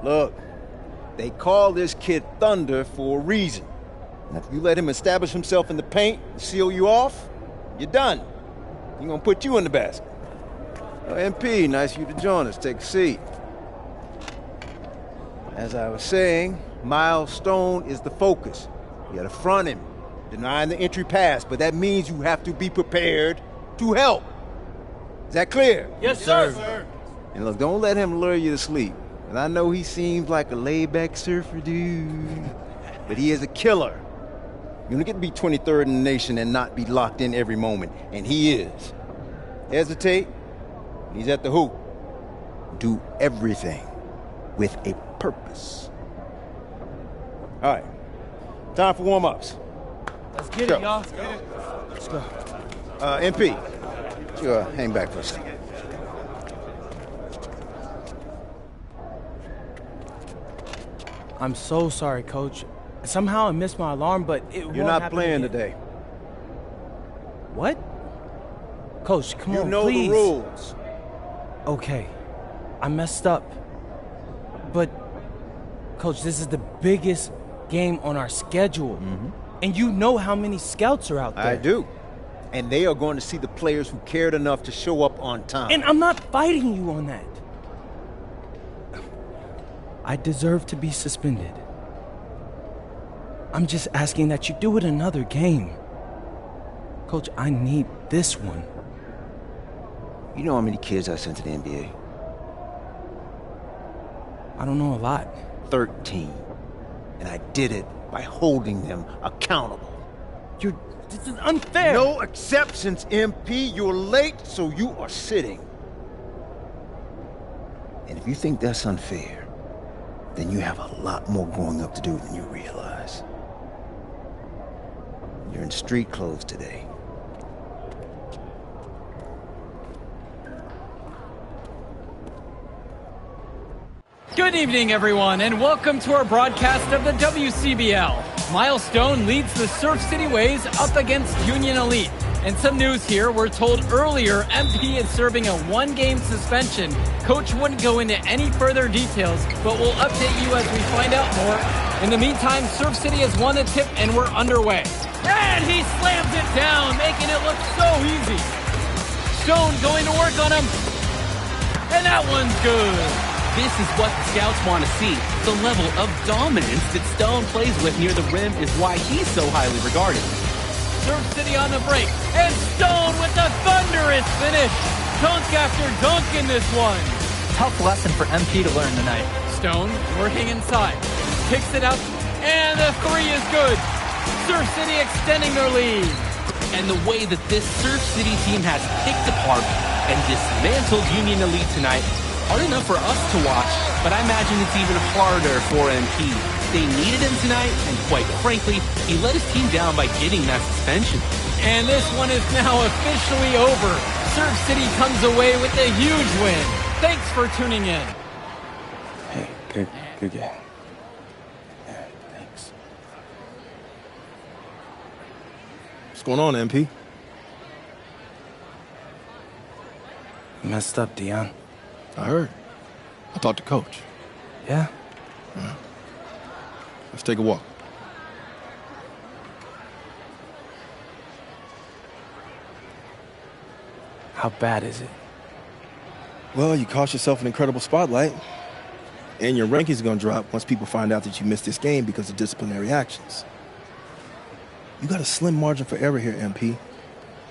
Look, they call this kid Thunder for a reason. And if you let him establish himself in the paint and seal you off, you're done. He's gonna put you in the basket. Oh, MP, nice of you to join us. Take a seat. As I was saying, Miles Stone is the focus. You gotta front him, denying the entry pass, but that means you have to be prepared to help. Is that clear? Yes, sir. And look, don't let him lure you to sleep. And I know he seems like a laid-back surfer dude, but he is a killer. You're gonna get to be 23rd in the nation and not be locked in every moment, and he is. Hesitate, he's at the hoop. Do everything with a purpose. All right, time for warm-ups. Let's get it, y'all. Let's go. MP, you hang back for a second. I'm so sorry, Coach. Somehow I missed my alarm, but it won't You're not happen playing again. today. What? Coach, come on, You know please. the rules. Okay, I messed up. But, Coach, this is the biggest game on our schedule. And you know how many scouts are out there. I do. And they are going to see the players who cared enough to show up on time. And I'm not fighting you on that. I deserve to be suspended. I'm just asking that you do it another game. Coach, I need this one. You know how many kids I sent to the NBA? I don't know a lot. 13. And I did it by holding them accountable. This is unfair. No exceptions, MP. You're late, so you are sitting. And if you think that's unfair, then you have a lot more growing up to do than you realize. You're in street clothes today. Good evening, everyone, and welcome to our broadcast of the WCBL. Miles Stone leads the Surf City Waves up against Union Elite. And some news here, we're told earlier MP is serving a one-game suspension. Coach wouldn't go into any further details, but we'll update you as we find out more. In the meantime, Surf City has won the tip and we're underway. And he slams it down, making it look so easy. Stone going to work on him. And that one's good. This is what the scouts want to see. The level of dominance that Stone plays with near the rim is why he's so highly regarded. Surf City on the break, and Stone with the thunderous finish. Dunk after dunk in this one. Tough lesson for MP to learn tonight. Stone working inside, kicks it out, and the three is good. Surf City extending their lead. And the way that this Surf City team has picked apart and dismantled Union Elite tonight, hard enough for us to watch, but I imagine it's even harder for MP. They needed him tonight, and quite frankly, he let his team down by getting that suspension. And this one is now officially over. Surf City comes away with a huge win. Thanks for tuning in. Hey, good game. Yeah, thanks. What's going on, MP? Messed up, Dion. I heard. I talked to Coach. Yeah? Let's take a walk. How bad is it? Well, you cost yourself an incredible spotlight. And your rankings are going to drop once people find out that you missed this game because of disciplinary actions. You got a slim margin for error here, MP.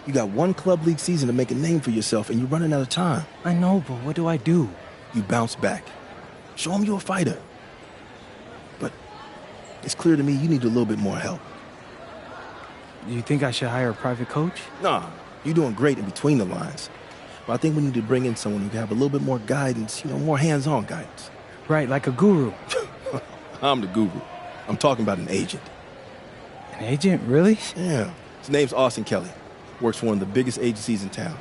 You got one club league season to make a name for yourself, and you're running out of time. I know, but what do I do? You bounce back. Show them you're a fighter. But it's clear to me you need a little bit more help. Do you think I should hire a private coach? Nah, you're doing great in between the lines. But I think we need to bring in someone who can have a little bit more guidance, more hands-on guidance. Right, like a guru. I'm the guru. I'm talking about an agent. An agent, really? Yeah. His name's Austin Kelly. Works for one of the biggest agencies in town.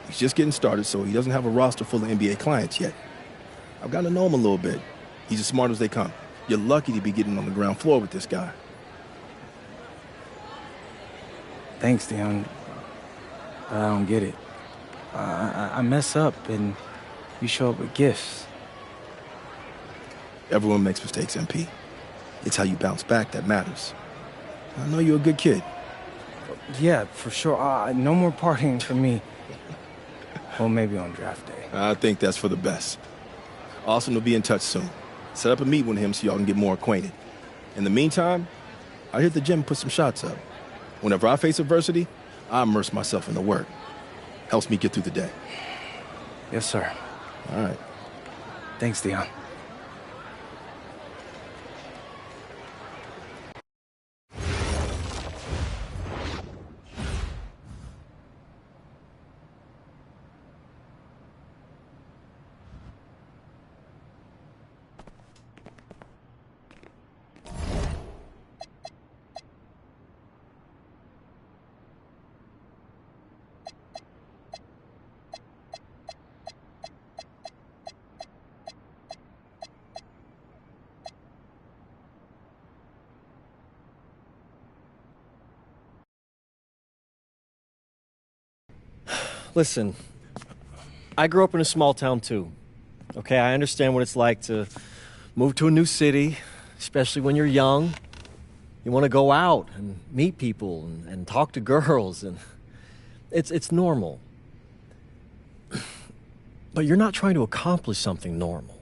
He's just getting started, so he doesn't have a roster full of NBA clients yet. I've gotten to know him a little bit. He's as smart as they come. You're lucky to be getting on the ground floor with this guy. Thanks, Dion. But I don't get it. I mess up, and you show up with gifts. Everyone makes mistakes, MP. It's how you bounce back that matters. I know you're a good kid. Yeah, for sure. No more partying for me. Well, maybe on draft day. I think that's for the best. Austin will be in touch soon. Set up a meet with him so y'all can get more acquainted. In the meantime, I hit the gym and put some shots up. Whenever I face adversity, I immerse myself in the work. Helps me get through the day. Yes, sir. All right. Thanks, Dion. Listen, I grew up in a small town too. Okay, I understand what it's like to move to a new city, especially when you're young. You want to go out and meet people and talk to girls, and it's normal. But you're not trying to accomplish something normal.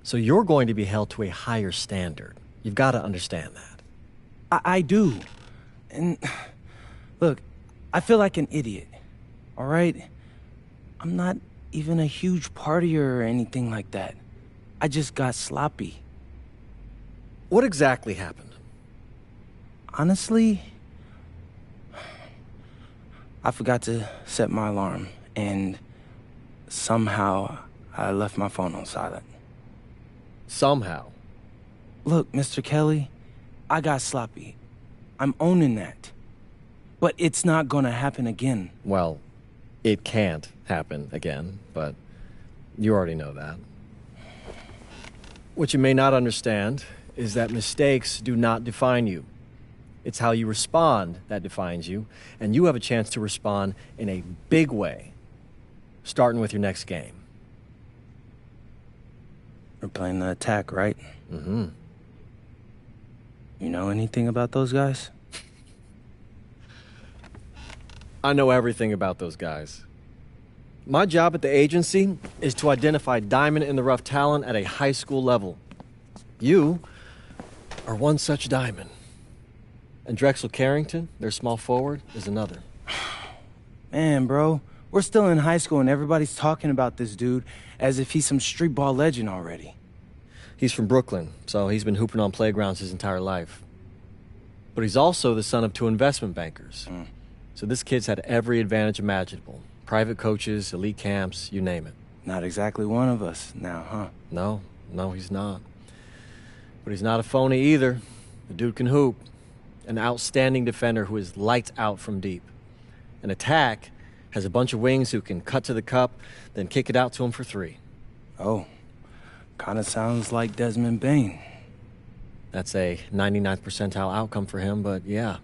So you're going to be held to a higher standard. You've got to understand that. I do. And look, I feel like an idiot. All right? I'm not even a huge partier or anything like that. I just got sloppy. What exactly happened? Honestly, I forgot to set my alarm, and somehow I left my phone on silent. Somehow? Look, Mr. Kelly, I got sloppy. I'm owning that. But it's not gonna happen again. Well, it can't happen again, but you already know that. What you may not understand is that mistakes do not define you. It's how you respond that defines you, and you have a chance to respond in a big way, starting with your next game. We're playing the Attack, right? Mm-hmm. You know anything about those guys? I know everything about those guys. My job at the agency is to identify diamond-in-the-rough talent at a high school level. You are one such diamond. And Drexel Carrington, their small forward, is another. Man, bro, we're still in high school and everybody's talking about this dude as if he's some street ball legend already. He's from Brooklyn, so he's been hooping on playgrounds his entire life. But he's also the son of 2 investment bankers. So this kid's had every advantage imaginable. Private coaches, elite camps, you name it. Not exactly one of us now, huh? No, he's not. But he's not a phony either. The dude can hoop. An outstanding defender who is lights out from deep. An Attack has a bunch of wings who can cut to the cup, then kick it out to him for 3. Oh, kind of sounds like Desmond Bain. That's a 99th percentile outcome for him, but yeah.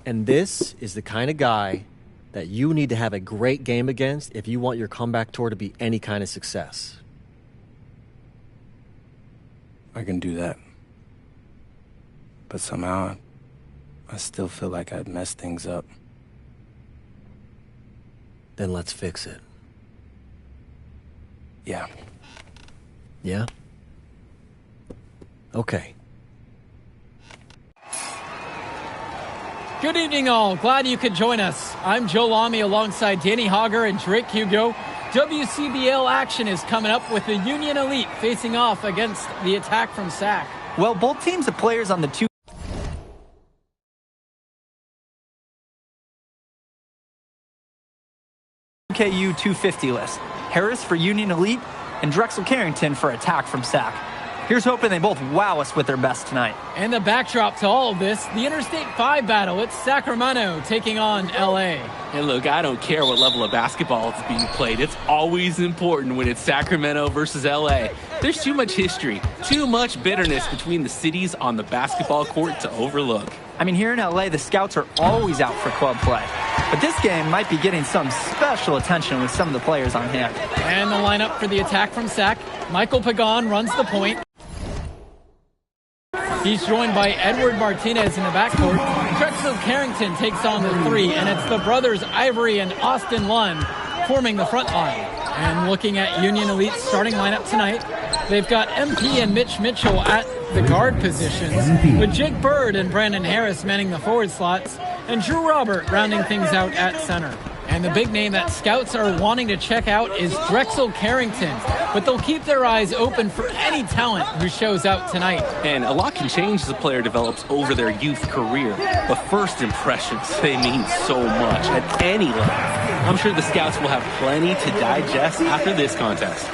And this is the kind of guy that you need to have a great game against if you want your comeback tour to be any kind of success. I can do that. But somehow, I still feel like I'd messed things up. Then let's fix it. Yeah. Yeah? Okay. Good evening, all. Glad you could join us. I'm Joe Lamy alongside Danny Hogger and Drake Hugo. WCBL action is coming up with the Union Elite facing off against the Attack from SAC. Well, both teams have players on the 2KU 250 list. Harris for Union Elite and Drexel Carrington for Attack from SAC. Here's hoping they both wow us with their best tonight. And the backdrop to all of this, the Interstate 5 battle. It's Sacramento taking on LA. And look, I don't care what level of basketball is being played. It's always important when it's Sacramento versus LA. There's too much history, too much bitterness between the cities on the basketball court to overlook. I mean, here in LA, the scouts are always out for club play. But this game might be getting some special attention with some of the players on hand. And the lineup for the attack from Sac. Michael Pagan runs the point. He's joined by Edward Martinez in the backcourt. Drexel Carrington takes on the three, and it's the brothers Ivory and Austin Lund forming the front line. And looking at Union Elite's starting lineup tonight, they've got MP and Mitch Mitchell at the guard positions, with Jake Bird and Brandon Harris manning the forward slots, and Drew Robert rounding things out at center. And the big name that scouts are wanting to check out is Drexel Carrington, but they'll keep their eyes open for any talent who shows out tonight. And a lot can change as a player develops over their youth career, but first impressions, they mean so much at any level. I'm sure the scouts will have plenty to digest after this contest.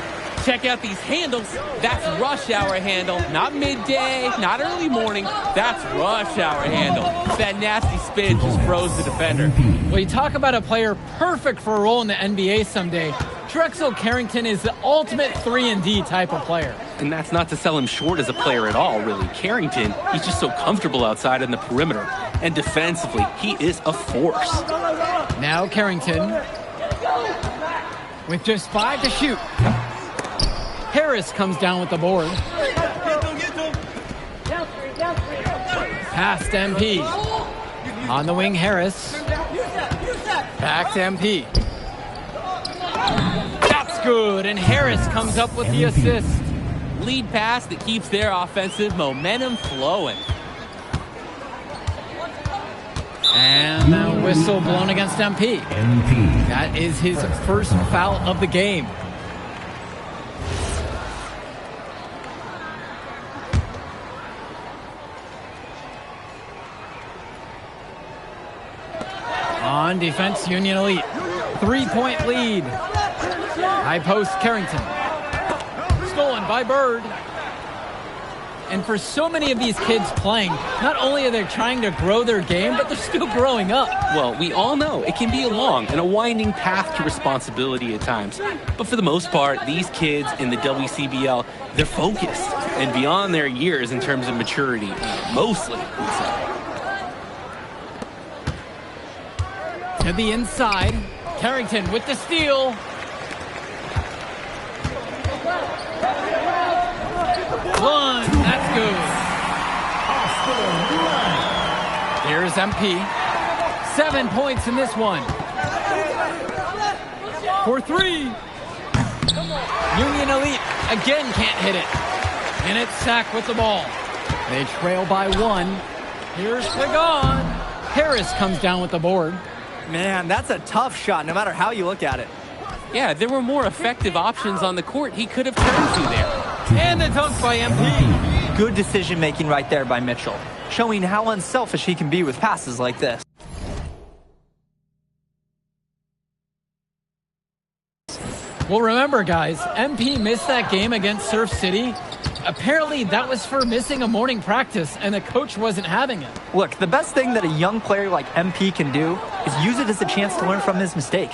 Check out these handles. That's rush hour handle, not midday, not early morning. That's rush hour handle. That nasty spin just froze the defender. Well, you talk about a player perfect for a role in the NBA someday. Drexel Carrington is the ultimate 3-and-D type of player. And that's not to sell him short as a player at all, really. Carrington, he's just so comfortable outside in the perimeter. And defensively, he is a force. Now Carrington with just 5 to shoot. Harris comes down with the board. Past MP. On the wing, Harris. Back to MP. That's good, and Harris comes up with the assist. Lead pass that keeps their offensive momentum flowing. And the whistle blown against MP. That is his first foul of the game. On defense, Union Elite. 3-point lead. High post, Carrington. Stolen by Bird. And for so many of these kids playing, not only are they trying to grow their game, but they're still growing up. Well, we all know it can be a long and a winding path to responsibility at times. But for the most part, these kids in the WCBL, they're focused and beyond their years in terms of maturity, mostly, we'd say. To the inside, Carrington with the steal. One, that's good. Here's MP. 7 points in this one. For 3. Union Elite again can't hit it. And it's Sac with the ball. They trail by 1. Here's Pagan. Harris comes down with the board. Man, that's a tough shot, no matter how you look at it. Yeah, there were more effective options on the court he could have turned to there. And the dunk by MP. Good decision-making right there by Mitchell, showing how unselfish he can be with passes like this. Well, remember, guys, MP missed that game against Surf City. Apparently, that was for missing a morning practice, and the coach wasn't having it. Look, the best thing that a young player like MP can do is use it as a chance to learn from his mistake.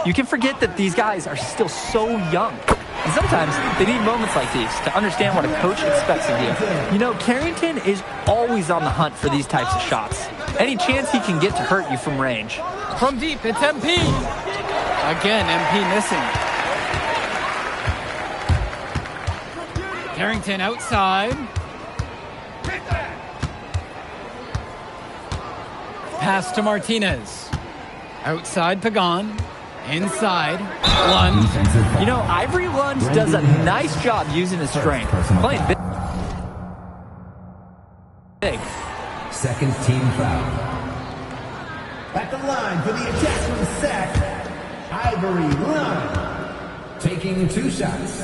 You can forget that these guys are still so young. And sometimes they need moments like these to understand what a coach expects of you. You know, Carrington is always on the hunt for these types of shots. Any chance he can get to hurt you from range. From deep, it's MP. Again, MP missing. Carrington outside. Pass to Martinez. Outside, Pagan. Inside, Lund. You know, Ivory Lund does a nice job using his strength. Playing big. Second team foul. At the line for the attack from Sac, Ivory Lund. Taking 2 shots.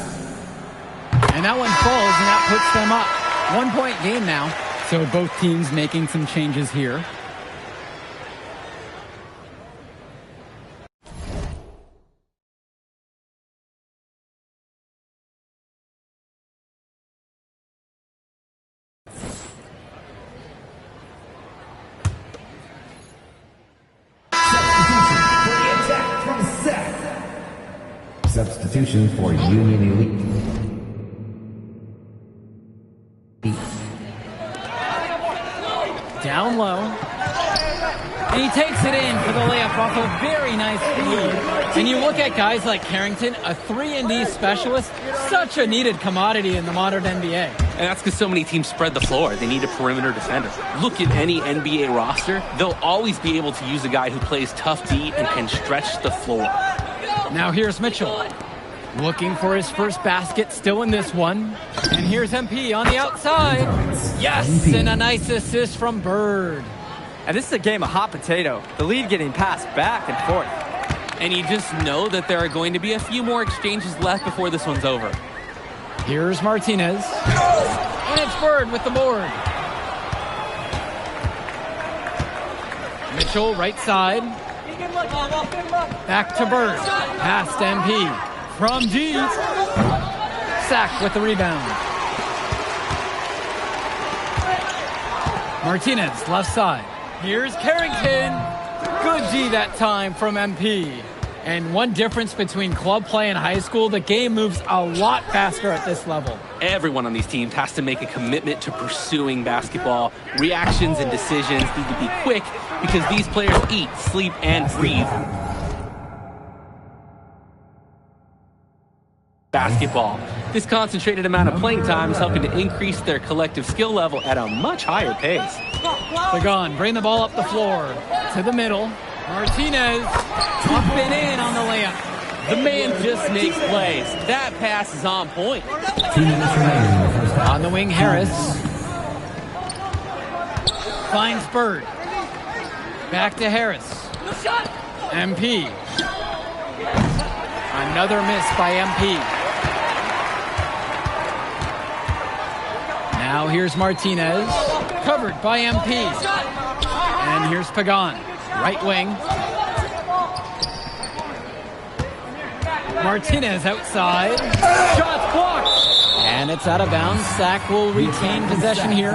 And that one falls, and that puts them up. 1 point game now. So both teams making some changes here. Substitution for Union Elite. Down low. And he takes it in for the layup off a very nice feed. And you look at guys like Carrington, a 3-and-D specialist, such a needed commodity in the modern NBA. And that's because so many teams spread the floor. They need a perimeter defender. Look at any NBA roster. They'll always be able to use a guy who plays tough D and can stretch the floor. Now here's Mitchell. Looking for his first basket, still in this one. And here's MP on the outside. Yes, and a nice assist from Bird. And this is a game of hot potato. The lead getting passed back and forth. And you just know that there are going to be a few more exchanges left before this one's over. Here's Martinez. And it's Bird with the board. Mitchell, right side. Back to Bird. Past MP. From deep. Sack with the rebound. Martinez, left side. Here's Carrington. Good D that time from MP. And one difference between club play and high school, the game moves a lot faster at this level. Everyone on these teams has to make a commitment to pursuing basketball. Reactions and decisions need to be quick because these players eat, sleep, and breathe basketball. This concentrated amount of playing time is helping to increase their collective skill level at a much higher pace. Pagan, bring the ball up the floor to the middle. Martinez up and in on the layup. The man just makes plays. That pass is on point. 2 minutes remaining in the first half. On the wing, Harris finds Bird. Back to Harris. MP. Another miss by MP. Now here's Martinez, covered by MP. And here's Pagan, right wing. Martinez outside, shot blocked. And it's out of bounds. Sack will retain possession here.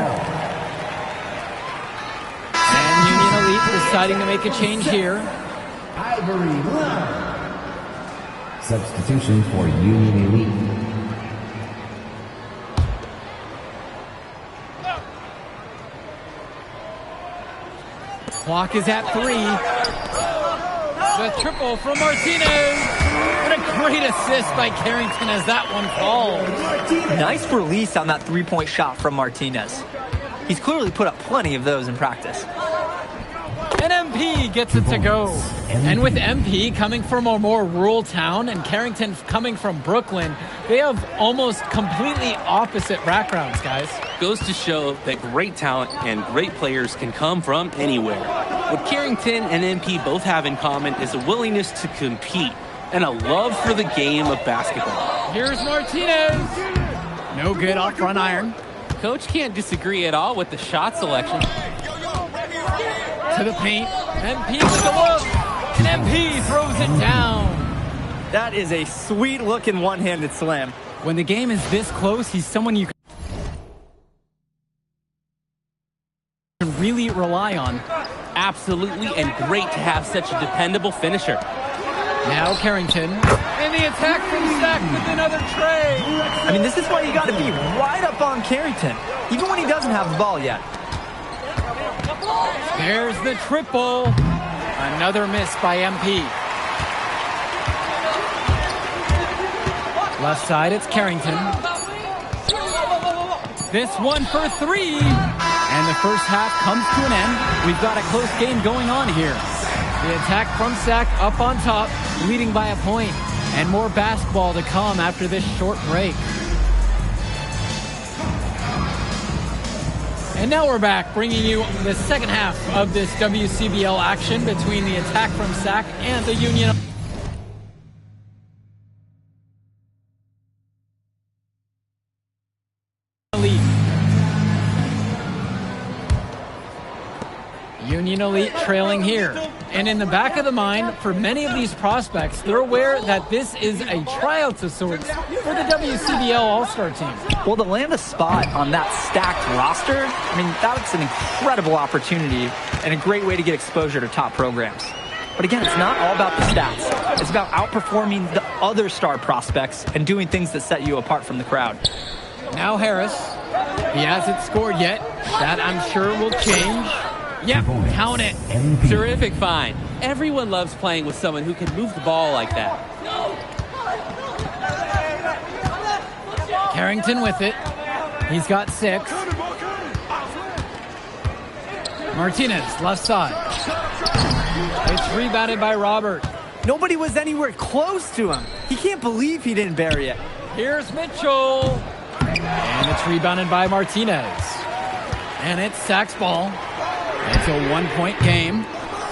And Union Elite deciding to make a change here. Ivory Lund. Substitution for Union Elite. Clock is at 3. The triple from Martinez. What a great assist by Carrington as that one falls. Nice release on that three-point shot from Martinez. He's clearly put up plenty of those in practice. And MP gets it to go. And with MP coming from a more rural town and Carrington coming from Brooklyn, they have almost completely opposite backgrounds, guys. Goes to show that great talent and great players can come from anywhere. What Carrington and MP both have in common is a willingness to compete and a love for the game of basketball. Here's Martinez. No good off front iron. Coach can't disagree at all with the shot selection. To the paint. MP with the look. And MP throws it down. That is a sweet-looking one-handed slam. When the game is this close, he's someone you can really rely on. Absolutely, and great to have such a dependable finisher. Now Carrington. And the attack from Sack with another tray. I mean, this is why you got to be right up on Carrington, even when he doesn't have the ball yet. There's the triple. Another miss by MP. Left side, it's Carrington. This one for 3. And the first half comes to an end. We've got a close game going on here. The attack from Sack up on top, leading by a point. And more basketball to come after this short break. And now we're back, bringing you the second half of this WCBL action between the attack from Sack and the Union Elite. Union Elite trailing here. And in the back of the mind, for many of these prospects, they're aware that this is a tryout of sorts for the WCBL All-Star team. Well, to land a spot on that stacked roster, I mean, that's an incredible opportunity and a great way to get exposure to top programs. But again, it's not all about the stats. It's about outperforming the other star prospects and doing things that set you apart from the crowd. Now Harris. He hasn't scored yet. That, I'm sure, will change. Yep, count it. Terrific find. Everyone loves playing with someone who can move the ball like that. Carrington with it. He's got 6. Martinez, left side. It's rebounded by Robert. Nobody was anywhere close to him. He can't believe he didn't bury it. Here's Mitchell. And it's rebounded by Martinez. And it's Sack's ball. It's a 1-point game.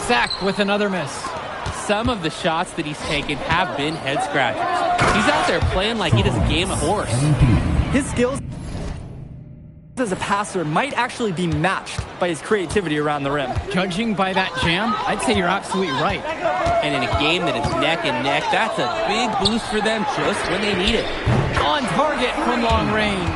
Sack with another miss. Some of the shots that he's taken have been head scratchers. He's out there playing like he doesn't game a horse. His skills as a passer might actually be matched by his creativity around the rim. Judging by that jam, I'd say you're absolutely right. And in a game that is neck and neck, that's a big boost for them just when they need it. On target from long range.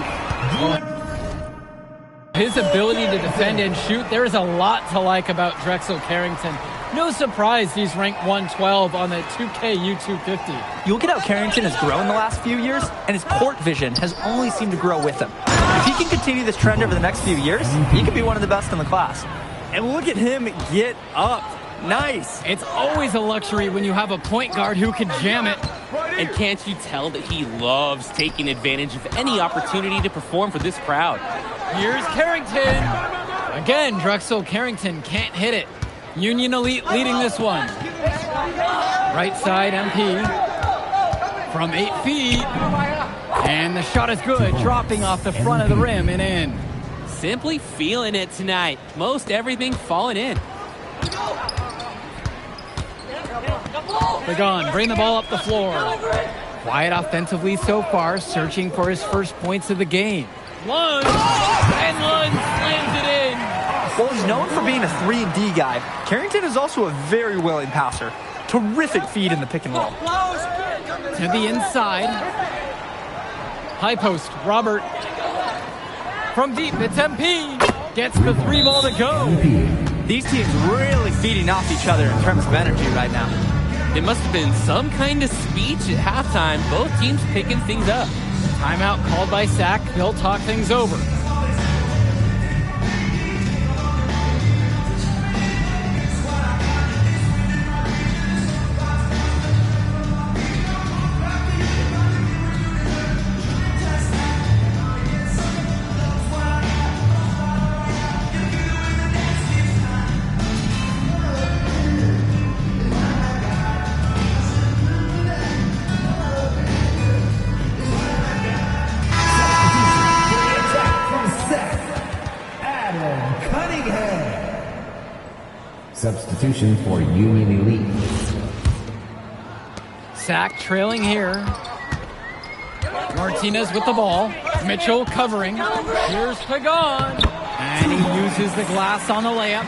His ability to defend and shoot, there is a lot to like about Drexel Carrington. No surprise he's ranked 112 on the 2K U250. You look at how Carrington has grown the last few years, and his court vision has only seemed to grow with him. If he can continue this trend over the next few years, he could be one of the best in the class. And look at him get up. Nice. It's always a luxury when you have a point guard who can jam it. And can't you tell that he loves taking advantage of any opportunity to perform for this crowd? Here's Carrington. Again, Drexel Carrington can't hit it. Union Elite leading this one. Right side MP from 8 feet. And the shot is good, dropping off the front of the rim and in. Simply feeling it tonight. Most everything falling in. Pagan, bring the ball up the floor. Quiet offensively so far, searching for his first points of the game. Lund, and Lund slams it in. While he's known for being a 3-and-D guy, Carrington is also a very willing passer. Terrific feed in the pick and roll. To the inside. High post, Robert. From deep, it's MP. Gets the 3 ball to go. These teams really feeding off each other in terms of energy right now. It must have been some kind of speech at halftime. Both teams picking things up. Timeout called by Sack. They'll talk things over. Substitution for Union Elite. Sack trailing here. Martinez with the ball. Mitchell covering. Here's Pagan. And he uses the glass on the layup.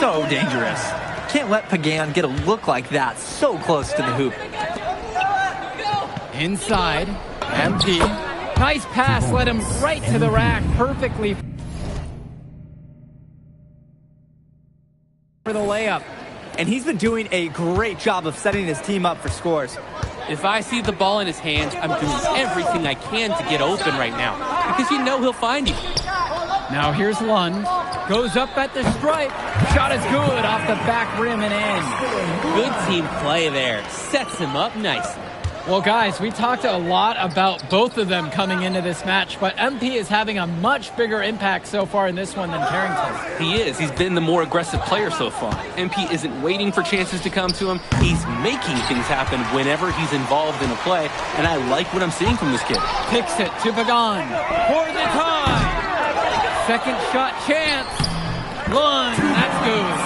So dangerous. Can't let Pagan get a look like that so close to the hoop. Inside. MP. Nice pass. Led him right to the rack. Perfectly for the layup. And he's been doing a great job of setting his team up for scores. If I see the ball in his hands, I'm doing everything I can to get open right now. Because you know he'll find you. Now here's Lund. Goes up at the stripe. Shot is good off the back rim and in. Good team play there. Sets him up nicely. Well, guys, we talked a lot about both of them coming into this match, but MP is having a much bigger impact so far in this one than Carrington. He is. He's been the more aggressive player so far. MP isn't waiting for chances to come to him. He's making things happen whenever he's involved in a play, and I like what I'm seeing from this kid. Kicks it to Pagan for the time. Second shot chance. Lund, that's good.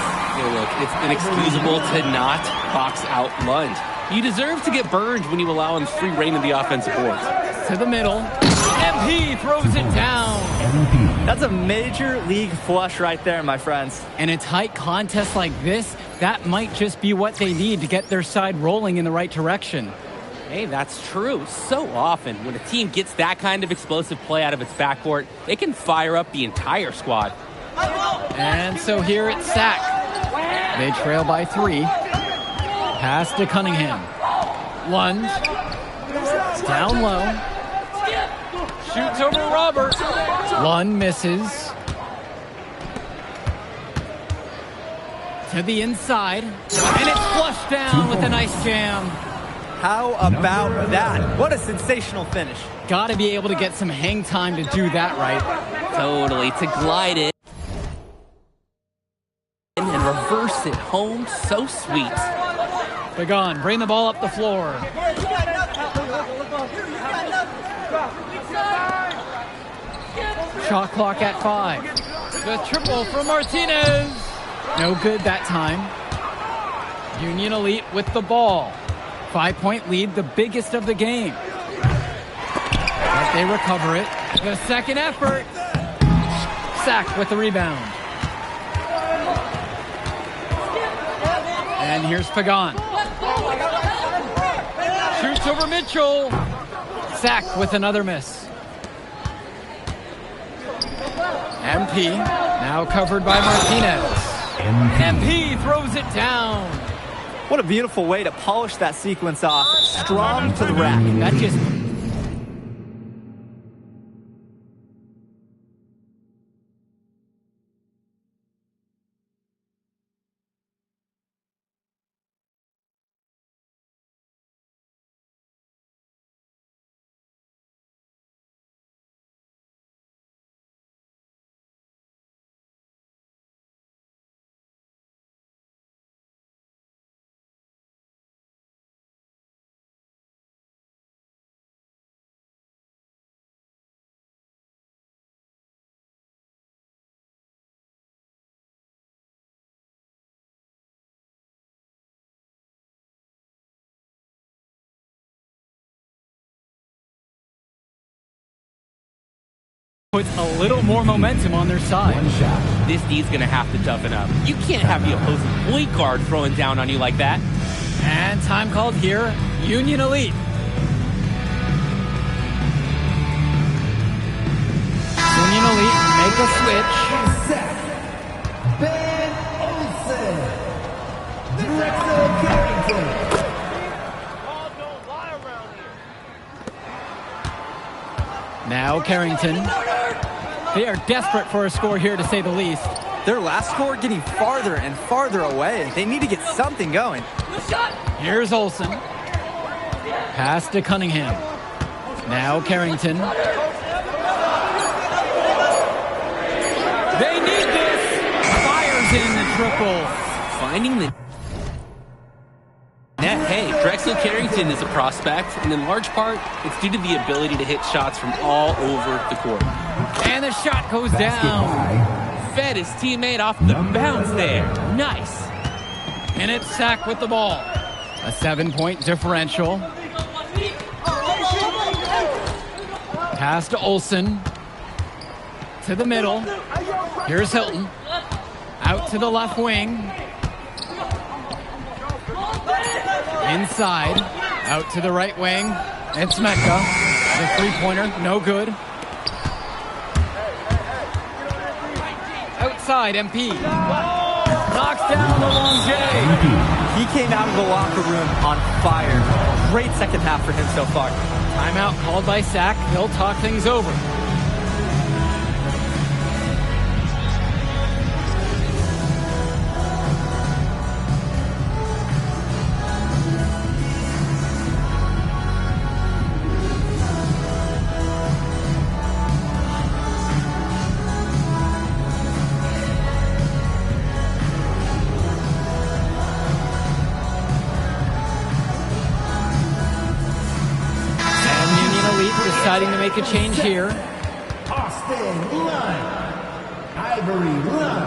Hey, look, it's inexcusable to not box out Lund. You deserve to get burned when you allow him free reign of the offensive boards. To the middle. MP throws it down. That's a major league flush right there, my friends. And a tight contest like this, that might just be what they need to get their side rolling in the right direction. Hey, that's true. So often, when a team gets that kind of explosive play out of its backcourt, it can fire up the entire squad. And so here it's Sack. They trail by 3. Pass to Cunningham. Lunge. Down low. Shoots over Robert. Lund misses. To the inside. And it's flushed down with a nice jam. How about that? What a sensational finish. Got to be able to get some hang time to do that right. Totally. To glide it and reverse it home. So sweet. Pagan, bring the ball up the floor. Shot clock at 5. The triple from Martinez. No good that time. Union Elite with the ball. 5-point lead, the biggest of the game. But they recover it. The second effort. Sack with the rebound. And here's Pagan. Shoots over Mitchell. Sack with another miss. MP now covered by Martinez. MP throws it down. What a beautiful way to polish that sequence off. Strong to the rack. That just... puts a little more momentum on their side. One shot. This D's going to have to toughen up. You can't have the opposing point guard throwing down on you like that. And time called here, Union Elite. Union Elite make a switch. Set. Ben Olsen. Drexel Carrington. Now Carrington. They are desperate for a score here, to say the least. Their last score getting farther and farther away. They need to get something going. Here's Olsen. Pass to Cunningham. Now Carrington. They need this. Fires in the triple. Finding the net. Hey, Drexel Carrington is a prospect, and in large part, it's due to the ability to hit shots from all over the court. And the shot goes down. Fed his teammate off the bounce there. Nice. And it's Sack with the ball. A 7-point differential. Pass to Olsen. To the middle. Here's Hilton. Out to the left wing. Inside. Out to the right wing. It's Mecca. The three-pointer, no good. Outside, MP. Knocks down the long J. He came out of the locker room on fire. Great second half for him so far. Timeout called by Sack. He'll talk things over. Deciding to make a change here. Austin Lunn. Ivory Lunn.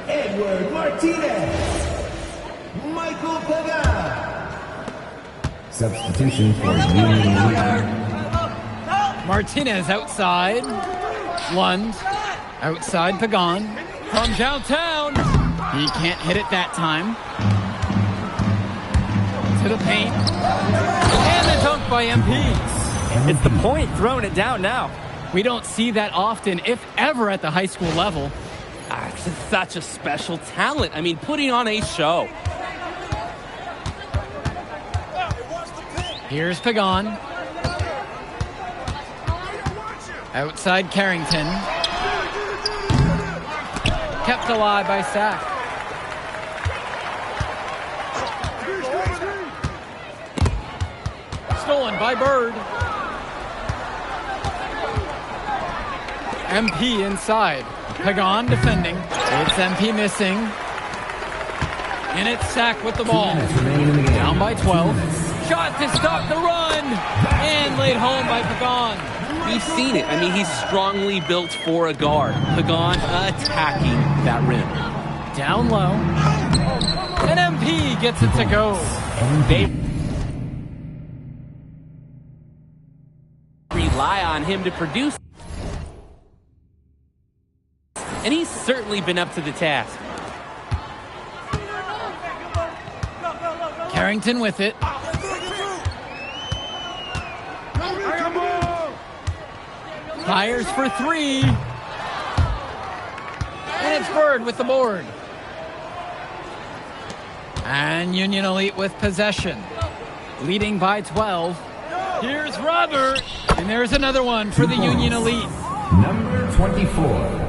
Edward Martinez. Michael Pagan. Substitution for Union Elite. Martinez outside. Lund. Outside Pagan. From downtown. He can't hit it that time. To the paint. And the dunk by MP. It's the point throwing it down now. We don't see that often, if ever, at the high school level. It's just such a special talent. I mean, putting on a show. Here's Pagan. Outside Carrington. Kept alive by Sack. stolen by Bird. MP inside. Pagan defending. It's MP missing. And it's Sack with the ball. Down by 12. Shot to stop the run. And laid home by Pagan. We've seen it. I mean, he's strongly built for a guard. Pagan attacking that rim. Down low. And MP gets it to go. They rely on him to produce. And he's certainly been up to the task. Carrington with it. Fires for three. And it's Bird with the board. And Union Elite with possession. Leading by 12. Here's Robert. And there's another one for the Union Elite. Number 24.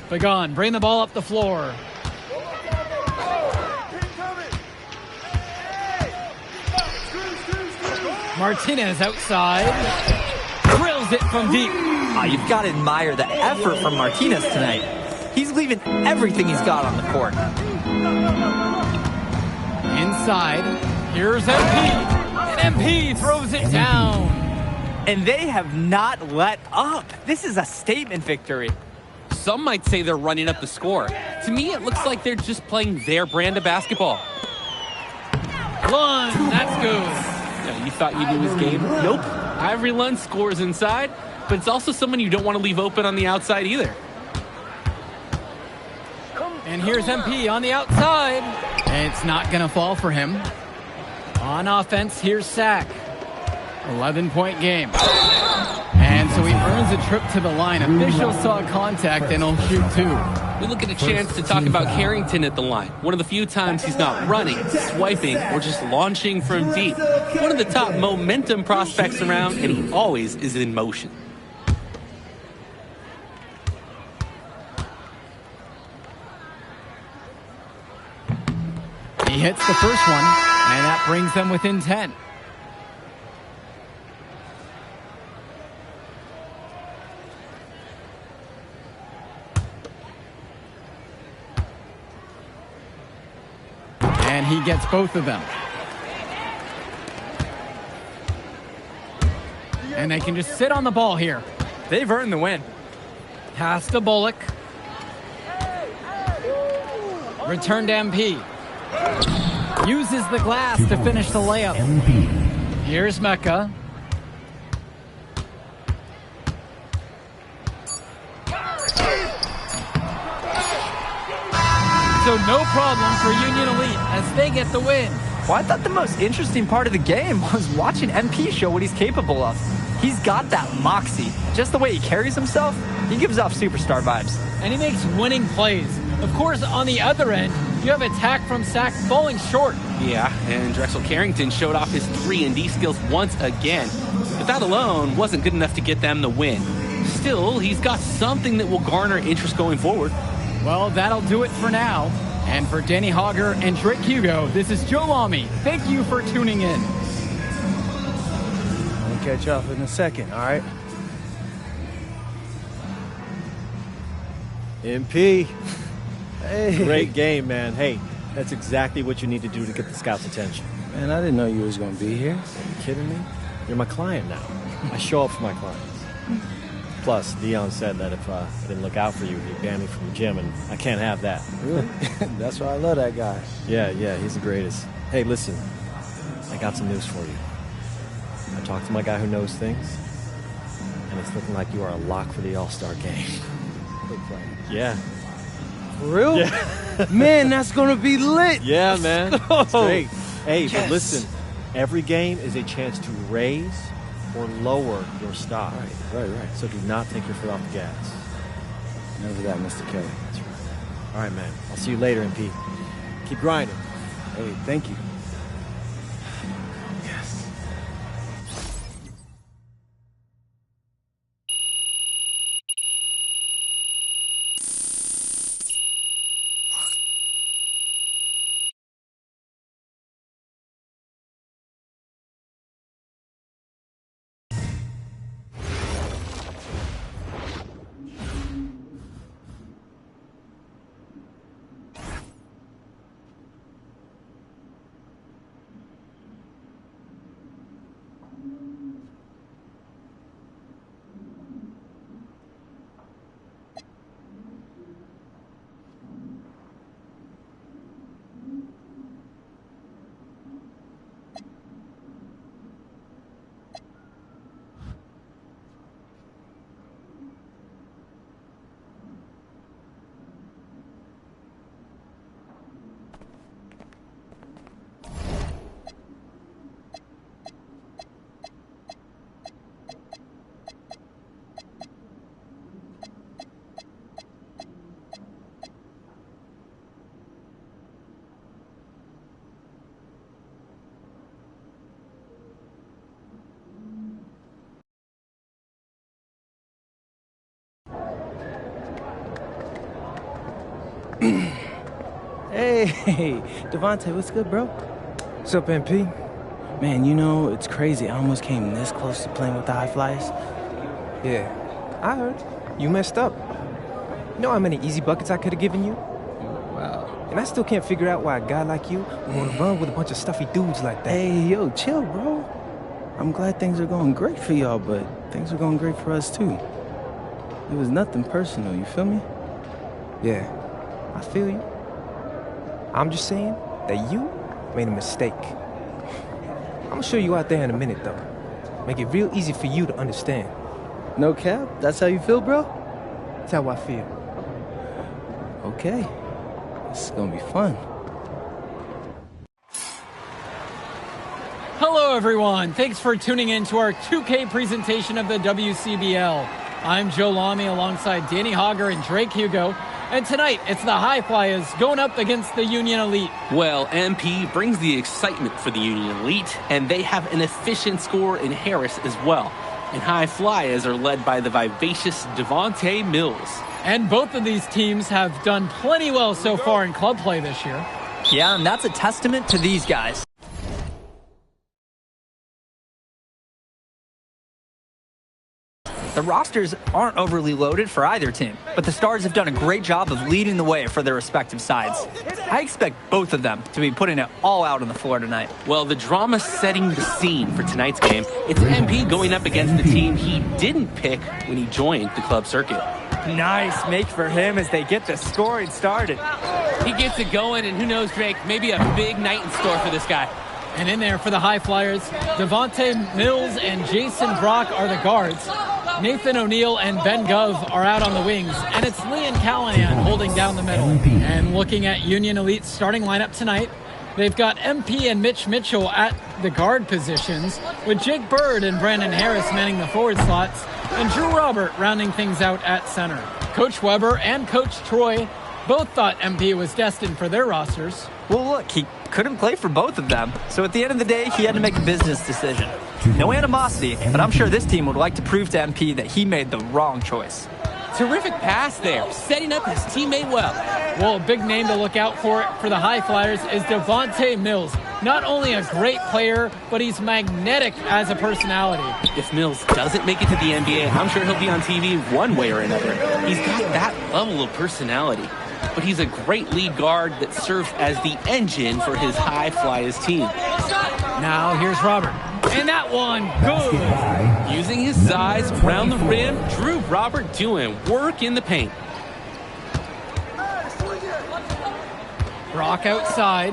Pagan, bring the ball up the floor. Martinez outside. Drills it from deep. You've got to admire the effort from Martinez tonight. He's leaving everything he's got on the court. Inside. Here's MP. And MP throws it down. And they have not let up. This is a statement victory. Some might say they're running up the score. To me, it looks like they're just playing their brand of basketball. Lund, that's good. You thought you knew his game? Nope. Ivory Lund scores inside, but it's also someone you don't want to leave open on the outside either. And here's MP on the outside. And it's not going to fall for him. On offense, here's Sack. 11-point game. And so he earns a trip to the line. Officials saw contact and he'll shoot two. We look at a chance to talk about Carrington at the line. One of the few times he's not running, swiping, or just launching from deep. One of the top momentum prospects around, and he always is in motion. He hits the first one, and that brings them within 10. And he gets both of them. And they can just sit on the ball here. They've earned the win. Pass to Bullock. Return to MP. Uses the glass to finish the layup. Here's Mecca. So no problem for Union Elite as they get the win. Well, I thought the most interesting part of the game was watching MP show what he's capable of. He's got that moxie. Just the way he carries himself, he gives off superstar vibes. And he makes winning plays. Of course, on the other end, you have attack from Sack falling short. Yeah, and Drexel Carrington showed off his 3-and-D skills once again. But that alone wasn't good enough to get them the win. Still, he's got something that will garner interest going forward. Well, that'll do it for now. And for Danny Hogger and Drake Hugo, this is Joe Lamy. Thank you for tuning in. I'll catch you up in a second, all right? MP. Hey. Great game, man. Hey, that's exactly what you need to do to get the scouts' attention. Man, I didn't know you was going to be here. Are you kidding me? You're my client now. I show up for my clients. Plus, Dion said that if I didn't look out for you, he'd ban me from the gym, and I can't have that. Really? That's why I love that guy. Yeah, he's the greatest. Hey, listen, I got some news for you. I talked to my guy who knows things, and it's looking like you are a lock for the All-Star game. Yeah. For real? Yeah. Man, that's going to be lit. Yeah, man. It's great. Hey, Yes. but listen, every game is a chance to raise or lower your stock. Right. So do not take your foot off the gas. Never that, Mr. Kelly. That's right. All right, man. I'll see you later, MP. Keep grinding. Hey, thank you. Hey, Devontae, what's good, bro? What's up, MP? Man, you know, it's crazy. I almost came this close to playing with the High Flyers. Yeah, I heard. You messed up. You know how many easy buckets I could have given you? Wow. And I still can't figure out why a guy like you would want to run with a bunch of stuffy dudes like that. Hey, yo, chill, bro. I'm glad things are going great for y'all, but things are going great for us, too. It was nothing personal, you feel me? Yeah, I feel you. I'm just saying that you made a mistake. I'm gonna show you out there in a minute, though. Make it real easy for you to understand. No cap? That's how you feel, bro? That's how I feel. Okay. This is gonna be fun. Hello, everyone. Thanks for tuning in to our 2K presentation of the WCBL. I'm Joe Lamy alongside Danny Hogger and Drake Hugo. And tonight, it's the High Flyers going up against the Union Elite. Well, MP brings the excitement for the Union Elite, and they have an efficient scorer in Harris as well. And High Flyers are led by the vivacious Devontae Mills. And both of these teams have done plenty well so far in club play this year. Yeah, and that's a testament to these guys. The rosters aren't overly loaded for either team, but the Stars have done a great job of leading the way for their respective sides. I expect both of them to be putting it all out on the floor tonight. Well, the drama setting the scene for tonight's game, it's MP going up against the team he didn't pick when he joined the club circuit. Nice make for him as they get the scoring started. He gets it going, and who knows, Drake, maybe a big night in store for this guy. And in there for the High Flyers, Devontae Mills and Jason Brock are the guards. Nathan O'Neill and Ben Gov are out on the wings, and it's Liam Callahan holding down the middle. And looking at Union Elite's starting lineup tonight, they've got MP and Mitch Mitchell at the guard positions, with Jake Bird and Brandon Harris manning the forward slots, and Drew Robert rounding things out at center. Coach Weber and Coach Troy both thought MP was destined for their rosters. Well, look, he couldn't play for both of them, so at the end of the day, he had to make a business decision. No animosity, but I'm sure this team would like to prove to MP that he made the wrong choice. Terrific pass there, setting up his teammate well. Well, a big name to look out for the High Flyers is Devontae Mills. Not only a great player, but he's magnetic as a personality. If Mills doesn't make it to the NBA, I'm sure he'll be on TV one way or another. He's got that level of personality. But he's a great lead guard that serves as the engine for his High Flyers team. Now here's Robert. And that one, good. Using his size around the rim, Drew Robert doing work in the paint. Brock outside.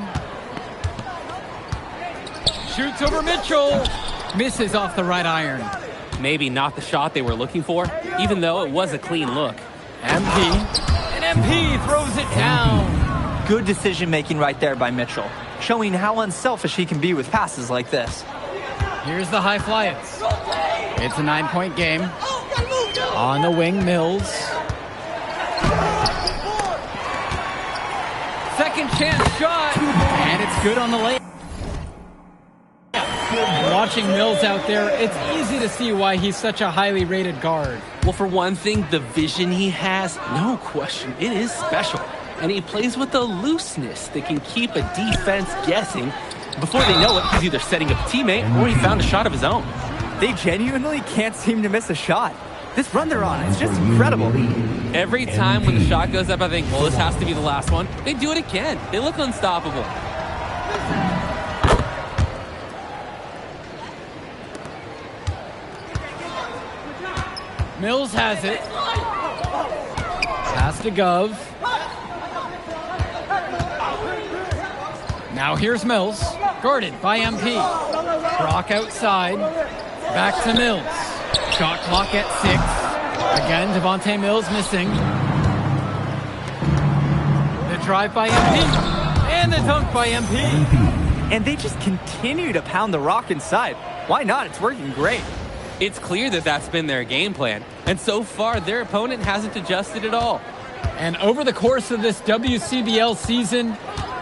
Shoots over Mitchell. Misses off the right iron. Maybe not the shot they were looking for, even though it was a clean look. MP. And MP throws it down. Good decision-making right there by Mitchell, showing how unselfish he can be with passes like this. Here's the High Flyers. It's a 9-point game. On the wing, Mills. Second chance shot. And it's good on the lane. Watching Mills out there, it's easy to see why he's such a highly rated guard. Well, for one thing, the vision he has, no question, it is special. And he plays with a looseness that can keep a defense guessing. Before they know it, he's either setting up a teammate or he found a shot of his own. They genuinely can't seem to miss a shot. This run they're on, it's just incredible. Every time when the shot goes up, I think, well, this has to be the last one. They do it again. They look unstoppable. Mills has it. Pass to Gov. Now here's Mills, guarded by MP. Brock outside. Back to Mills. Shot clock at 6. Again, Devontae Mills missing. The drive by MP. And the dunk by MP. And they just continue to pound the rock inside. Why not? It's working great. It's clear that that's been their game plan. And so far, their opponent hasn't adjusted at all. And over the course of this WCBL season,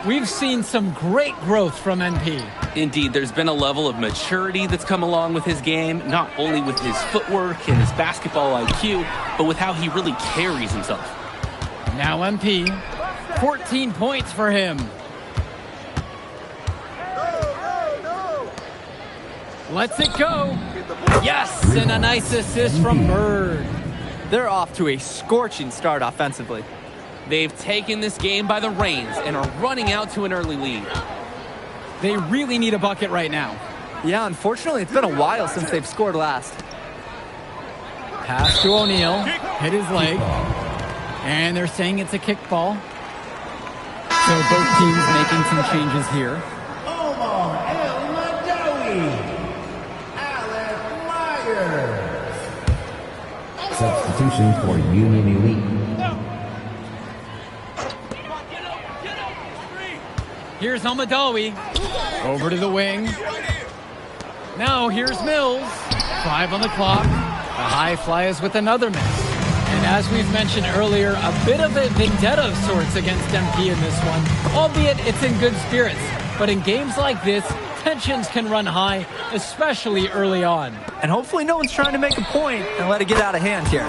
we've seen some great growth from MP. Indeed, there's been a level of maturity that's come along with his game, not only with his footwork and his basketball IQ, but with how he really carries himself. Now MP 14 points for him. Lets it go. Yes, and a nice assist from Bird. They're off to a scorching start offensively. They've taken this game by the reins and are running out to an early lead. They really need a bucket right now. Yeah, unfortunately, it's been a while since they've scored last. Pass to O'Neal. Hit his leg. And they're saying it's a kickball. So both teams making some changes here. Omar El-Madawi. Substitution for Union Elite. Here's Al-Madawi. Over to the wing. Now here's Mills. 5 on the clock. The high flyers with another miss. And as we've mentioned earlier, a bit of a vendetta of sorts against MP in this one. Albeit it's in good spirits. But in games like this, tensions can run high, especially early on. And hopefully no one's trying to make a point and let it get out of hand here.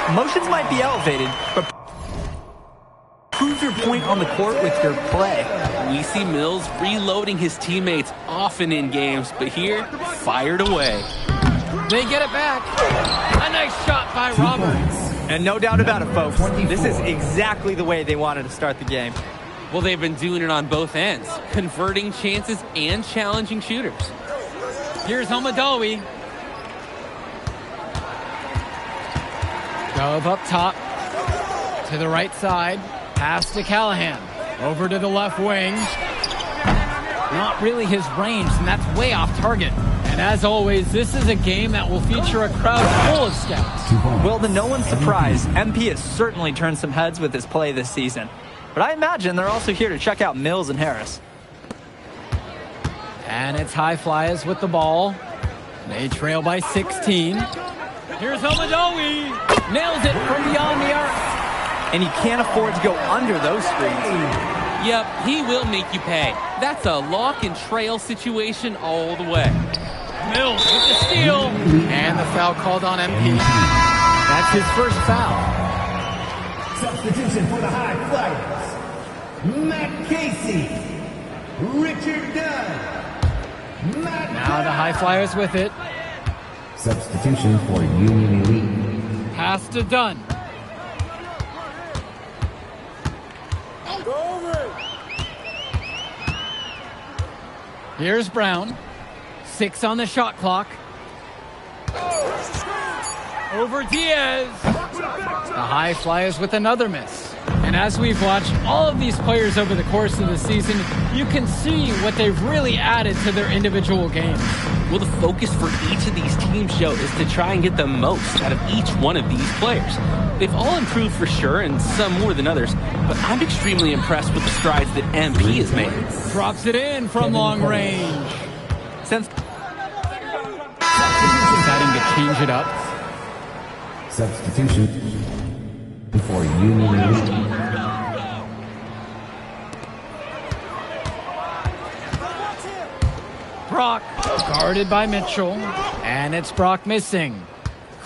Emotions might be elevated, but prove your point on the court with your play. We see Mills reloading his teammates often in games, but here, fired away. They get it back. A nice shot by Roberts. And no doubt about it, folks. This is exactly the way they wanted to start the game. Well, they've been doing it on both ends, converting chances and challenging shooters. Here's Al-Madawi. Dove up top. To the right side. Pass to Callahan. Over to the left wing. Not really his range, and that's way off target. And as always, this is a game that will feature a crowd full of scouts. Well, to no one's surprise, MP has certainly turned some heads with his play this season. But I imagine they're also here to check out Mills and Harris. And it's High Flyers with the ball. They trail by 16. Here's Al-Madawi. Nails it from beyond the arc. And you can't afford to go under those screens. Yep, he will make you pay. That's a lock and trail situation all the way. Mills with the steal. And the foul called on MP. That's his first foul. Substitution for the High Flyers. Matt Casey. Richard Dunn. Now the High Flyers with it. Substitution for Union Elite. Pass to Dunn. Here's Brown. 6 on the shot clock. Over Diaz. The High Flyers with another miss. And as we've watched all of these players over the course of the season, you can see what they've really added to their individual games. Well, the focus for each of these teams show is to try and get the most out of each one of these players. They've all improved for sure, and some more than others, but I'm extremely impressed with the strides that MP has made. Drops it in from long range. Since deciding to change it up. Substitution for Union Elite. Brock guarded by Mitchell, and it's Brock missing.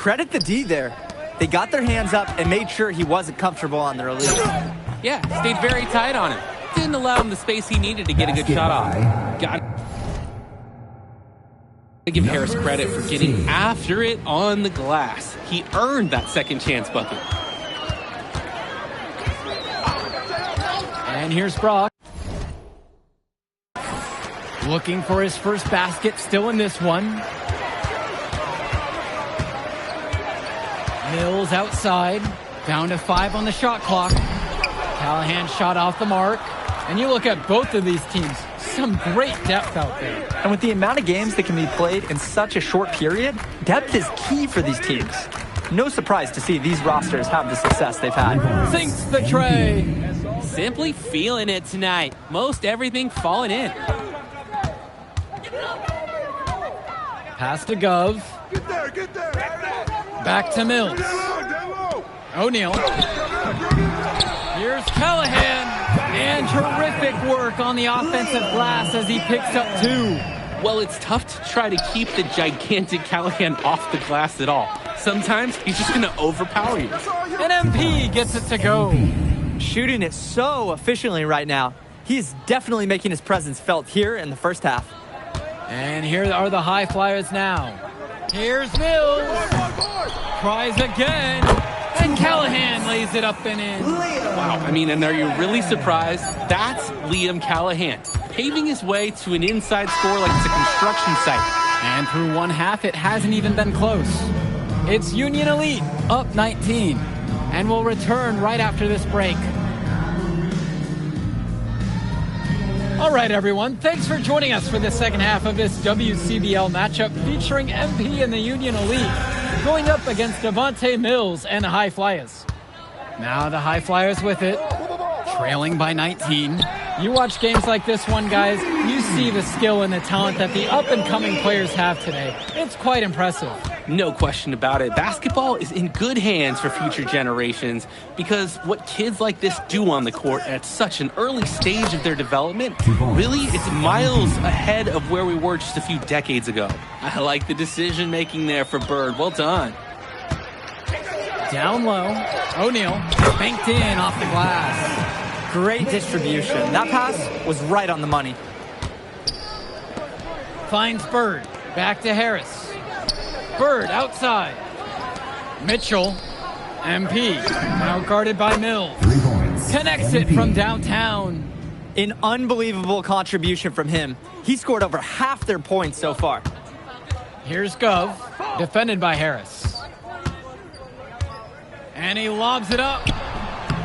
credit the D there. They got their hands up and made sure he wasn't comfortable on the release. Yeah, stayed very tight on him. Didn't allow him the space he needed to get a good shot off. Got to give Harris credit for getting after it on the glass. He earned that second chance bucket. And here's Brock. Looking for his first basket, still in this one. Mills outside, down to 5 on the shot clock. Callahan shot off the mark. And you look at both of these teams, some great depth out there. And with the amount of games that can be played in such a short period, depth is key for these teams. No surprise to see these rosters have the success they've had. Sinks the tray. Simply feeling it tonight. Most everything falling in. Pass to Gov. Back to Mills. O'Neal. Here's Callahan. And terrific work on the offensive glass as he picks up 2. Well, it's tough to try to keep the gigantic Callahan off the glass at all. Sometimes he's just going to overpower you. And MP gets it to go. shooting it so efficiently right now. He is definitely making his presence felt here in the first half. And here are the High Flyers now. Here's Mills. Tries again. And Callahan lays it up and in. Wow, I mean, and are you really surprised? That's Liam Callahan, paving his way to an inside score like it's a construction site. And through one half, it hasn't even been close. It's Union Elite up 19. And we'll return right after this break. All right, everyone. Thanks for joining us for the second half of this WCBL matchup featuring MP and the Union Elite going up against Devontae Mills and the High Flyers. Now the High Flyers with it, trailing by 19. You watch games like this one, guys, you see the skill and the talent that the up-and-coming players have today. It's quite impressive. No question about it. Basketball is in good hands for future generations because what kids like this do on the court at such an early stage of their development, really, it's miles ahead of where we were just a few decades ago. I like the decision-making there for Bird. Well done. Down low, O'Neal banked in off the glass. Great distribution. That pass was right on the money. Finds Bird. Back to Harris. Bird outside. Mitchell. MP. Now guarded by Mills. Connects it from downtown. An unbelievable contribution from him. He scored over half their points so far. Here's Gov. Defended by Harris. And he lobs it up.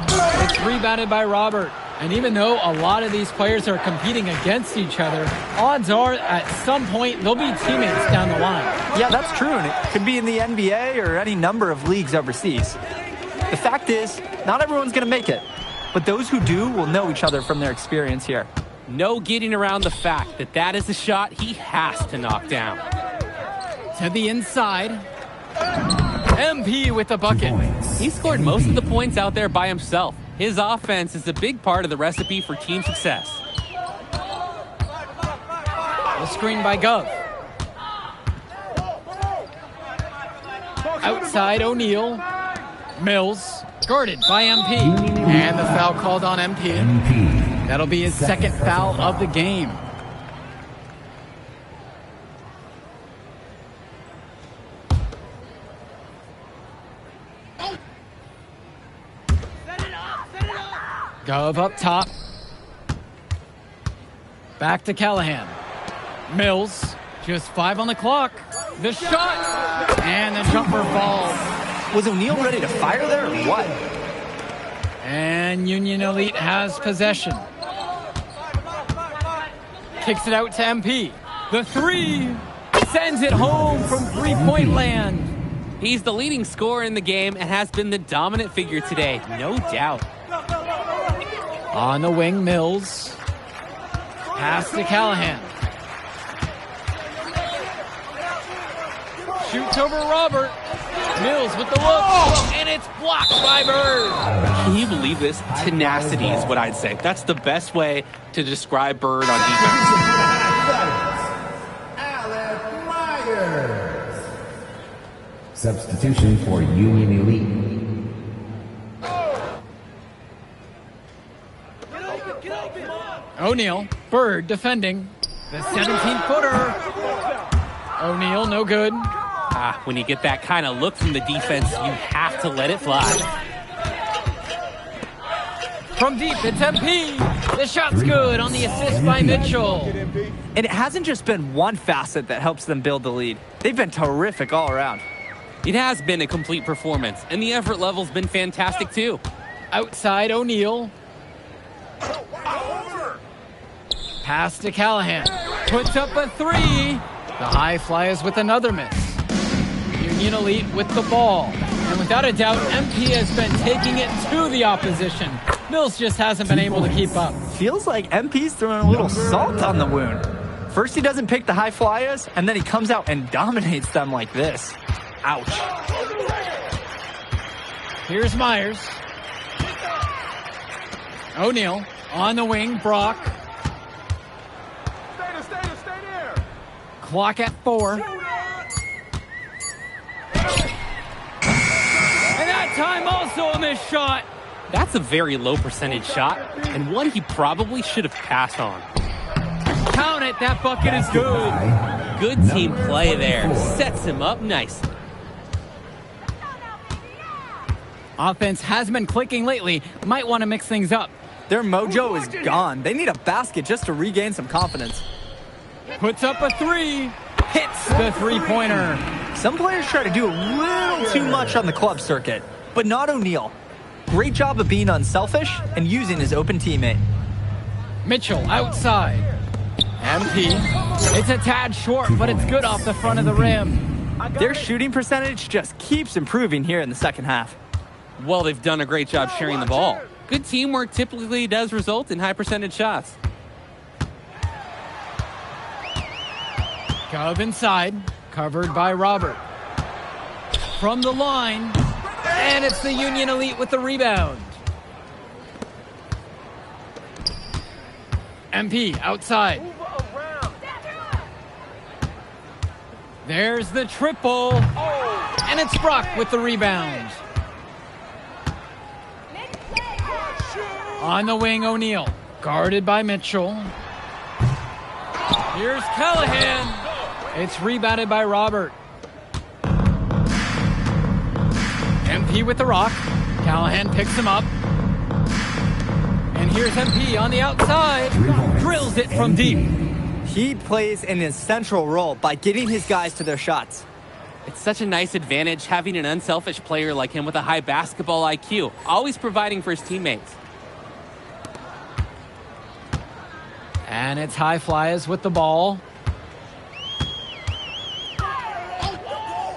It's rebounded by Robert. And even though a lot of these players are competing against each other, odds are at some point they'll be teammates down the line. Yeah, that's true, and it could be in the NBA or any number of leagues overseas. The fact is, not everyone's going to make it, but those who do will know each other from their experience here. No getting around the fact that that is a shot he has to knock down. To the inside. MP with the bucket. He scored most of the points out there by himself. His offense is a big part of the recipe for team success. The screen by Gov. Outside O'Neal. Mills. Guarded by MP. And the foul called on MP. That'll be his second foul of the game. Gov up top. Back to Callahan. Mills, just 5 on the clock. The shot, and the jumper falls. Was O'Neal ready to fire there or what? And Union Elite has possession. Kicks it out to MP. The three sends it home from three-point land. He's the leading scorer in the game and has been the dominant figure today, no doubt. On the wing, Mills. Pass to Callahan. Shoots over Robert. Mills with the look. And it's blocked by Bird. Can you believe this? Tenacity is what I'd say. That's the best way to describe Bird on defense. Alec Myers. Substitution for Union Elite. O'Neal, Bird defending. The 17-footer. O'Neal, no good. When you get that kind of look from the defense, you have to let it fly. From deep, it's MP. The shot's good on the assist by Mitchell. And it hasn't just been one facet that helps them build the lead. They've been terrific all around. It has been a complete performance, and the effort level's been fantastic too. Outside O'Neal. Pass to Callahan. Puts up a three. The High Flyers with another miss. Union Elite with the ball. And without a doubt, MP has been taking it to the opposition. Mills just hasn't been able to keep up. Feels like MP's throwing a little salt on the wound. First he doesn't pick the High Flyers, and then he comes out and dominates them like this. Ouch. Here's Myers. O'Neal on the wing. Brock. Clock at 4. And that time also a missed shot. That's a very low percentage shot, and one he probably should have passed on. Count it, that bucket is good. Good team play there. Sets him up nicely. Offense has been clicking lately. Might want to mix things up. Their mojo is gone. They need a basket just to regain some confidence. Puts up a three. Hits the three-pointer. Some players try to do a little too much on the club circuit, but not O'Neal. Great job of being unselfish and using his open teammate. Mitchell outside. MP. It's a tad short, but it's good off the front of the rim. Their shooting percentage just keeps improving here in the second half. Well, they've done a great job sharing the ball. Good teamwork typically does result in high percentage shots. Gov inside, covered by Robert. From the line, and it's the Union Elite with the rebound. MP outside. There's the triple, and it's Brock with the rebound. On the wing, O'Neal, guarded by Mitchell. Here's Callahan. It's rebounded by Robert. MP with the rock. Callahan picks him up. And here's MP on the outside. Drills it from deep. He plays an essential role by getting his guys to their shots. It's such a nice advantage having an unselfish player like him with a high basketball IQ, always providing for his teammates. And it's High Flyers with the ball.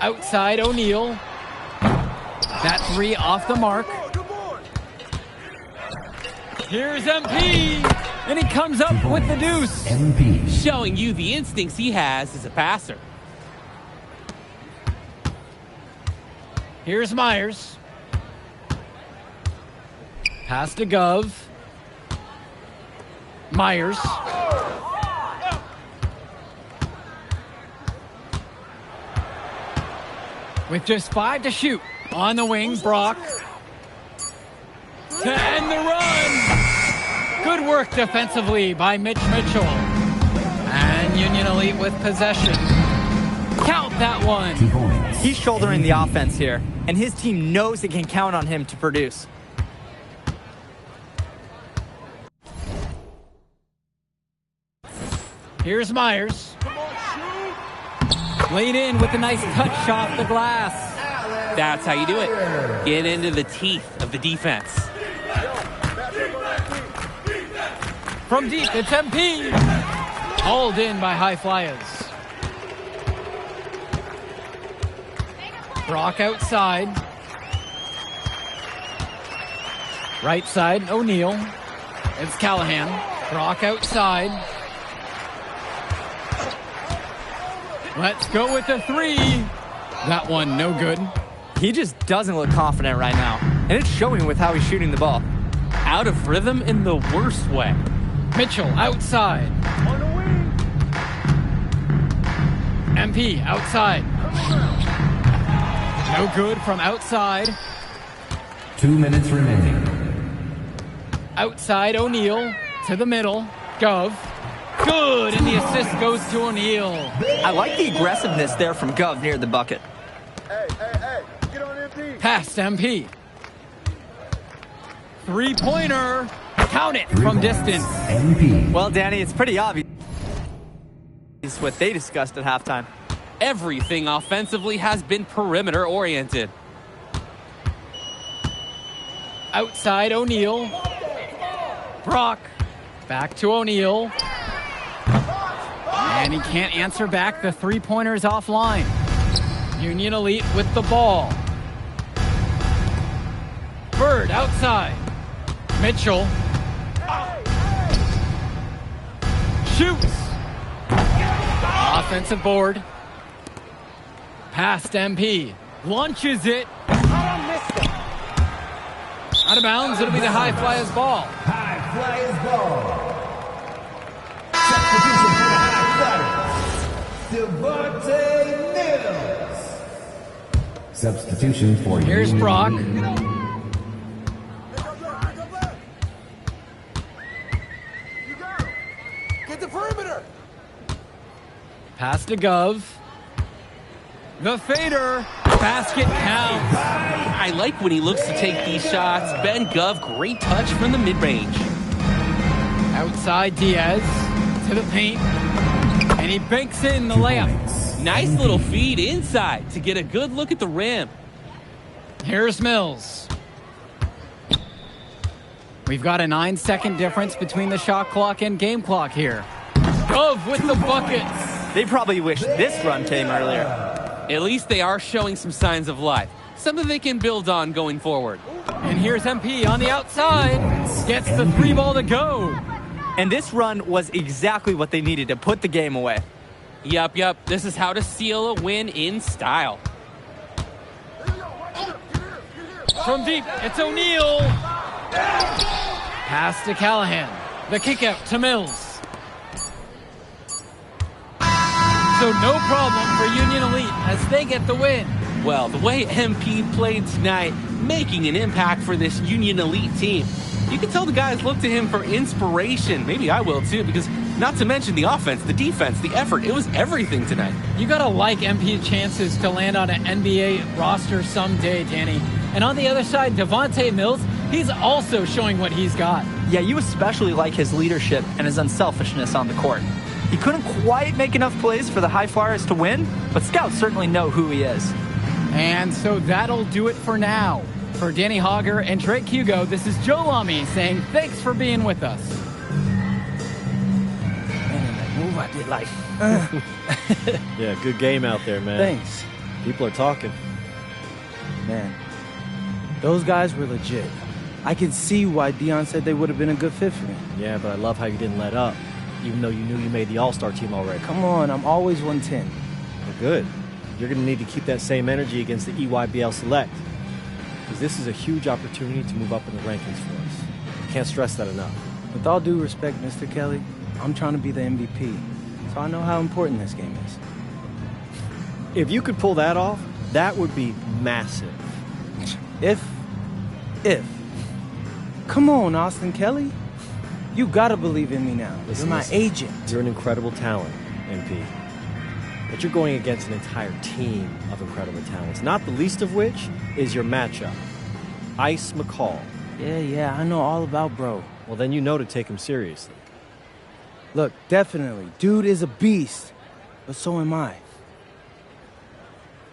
Outside O'Neal. That three off the mark. Here's MP. And he comes up with the deuce. MP. Showing you the instincts he has as a passer. Here's Myers. Pass to Gov. Myers. With just 5 to shoot. On the wing, Brock. To end the run. Good work defensively by Mitch Mitchell. And Union Elite with possession. Count that one. He's shouldering the offense here, and his team knows it can count on him to produce. Here's Myers. Laid in with a nice touch off the glass. That's how you do it. Get into the teeth of the defense. From deep, it's MP. Hauled in by High Flyers. Brock outside. Right side, O'Neal. It's Callahan. Brock outside. Let's go with the three. That one, no good. He just doesn't look confident right now, and it's showing with how he's shooting the ball. Out of rhythm in the worst way. Mitchell outside. On the wing. MP outside. No good from outside. 2 minutes remaining. Outside O'Neal to the middle. Gov. Good, and the assist goes to O'Neal. I like the aggressiveness there from Gov near the bucket. Hey, get on MP. Past MP. Three-pointer. Count it from distance. MP. Well, Danny, it's pretty obvious. It's what they discussed at halftime. Everything offensively has been perimeter oriented. Outside O'Neal. Brock. Back to O'Neal. And he can't answer back. The three-pointer is offline. Union Elite with the ball. Bird outside. Mitchell. Shoots. Offensive board. Past MP. Launches it. Out of bounds. It'll be the High Flyers ball. High Flyers ball. Devontae Mills. Substitution for Here's Brock. Pass to Gov. The fader. Basket counts. I like when he looks to take these shots. Ben Gov, great touch from the mid-range. Outside Diaz to the paint. And he banks in the layup. Nice little feed inside to get a good look at the rim. Here's Mills. We've got a 9-second difference between the shot clock and game clock here. Gov with the buckets. They probably wish this run came earlier. At least they are showing some signs of life. Something they can build on going forward. And here's MP on the outside. Gets the 3-ball to go. And this run was exactly what they needed to put the game away. Yep. This is how to seal a win in style. From deep, it's O'Neal. Pass to Callahan. The kick out to Mills. So no problem for Union Elite as they get the win. Well, the way MP played tonight, making an impact for this Union Elite team. You can tell the guys look to him for inspiration. Maybe I will too, because not to mention the offense, the defense, the effort. It was everything tonight. You gotta like MP's chances to land on an NBA roster someday, Danny. And on the other side, Devontae Mills, he's also showing what he's got. Yeah, you especially like his leadership and his unselfishness on the court. He couldn't quite make enough plays for the High Flyers to win, but scouts certainly know who he is. And so that'll do it for now. For Danny Hogger and Drake Hugo, this is Joe Lamy saying thanks for being with us. Man, that move I did like. Yeah, good game out there, man. Thanks. People are talking. Man, those guys were legit. I can see why Dion said they would have been a good fit for me. Yeah, but I love how you didn't let up, even though you knew you made the All-Star team already. Come on, I'm always 110. Well, good. You're going to need to keep that same energy against the EYBL Select, because this is a huge opportunity to move up in the rankings for us. Can't stress that enough. With all due respect, Mr. Kelly, I'm trying to be the MVP, so I know how important this game is. If you could pull that off, that would be massive. If. Come on, Austin Kelly. You gotta believe in me now. Listen, You're my agent. You're an incredible talent, MP. But you're going against an entire team of incredible talents, not the least of which is your matchup, Ice McCall. Yeah, I know all about bro. Well, then you know to take him seriously. Look, definitely. Dude is a beast, but so am I.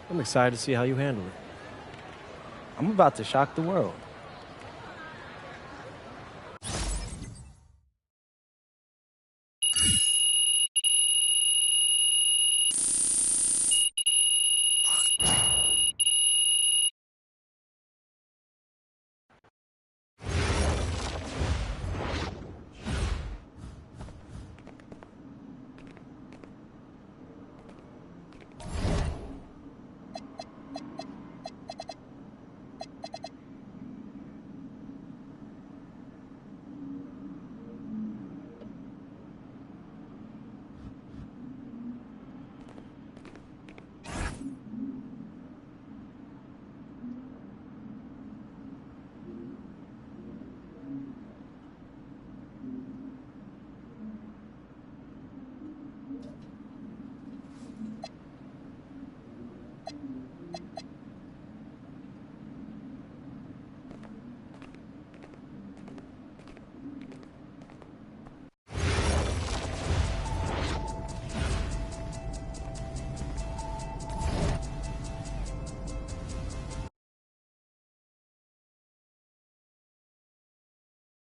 I'm excited to see how you handle it. I'm about to shock the world.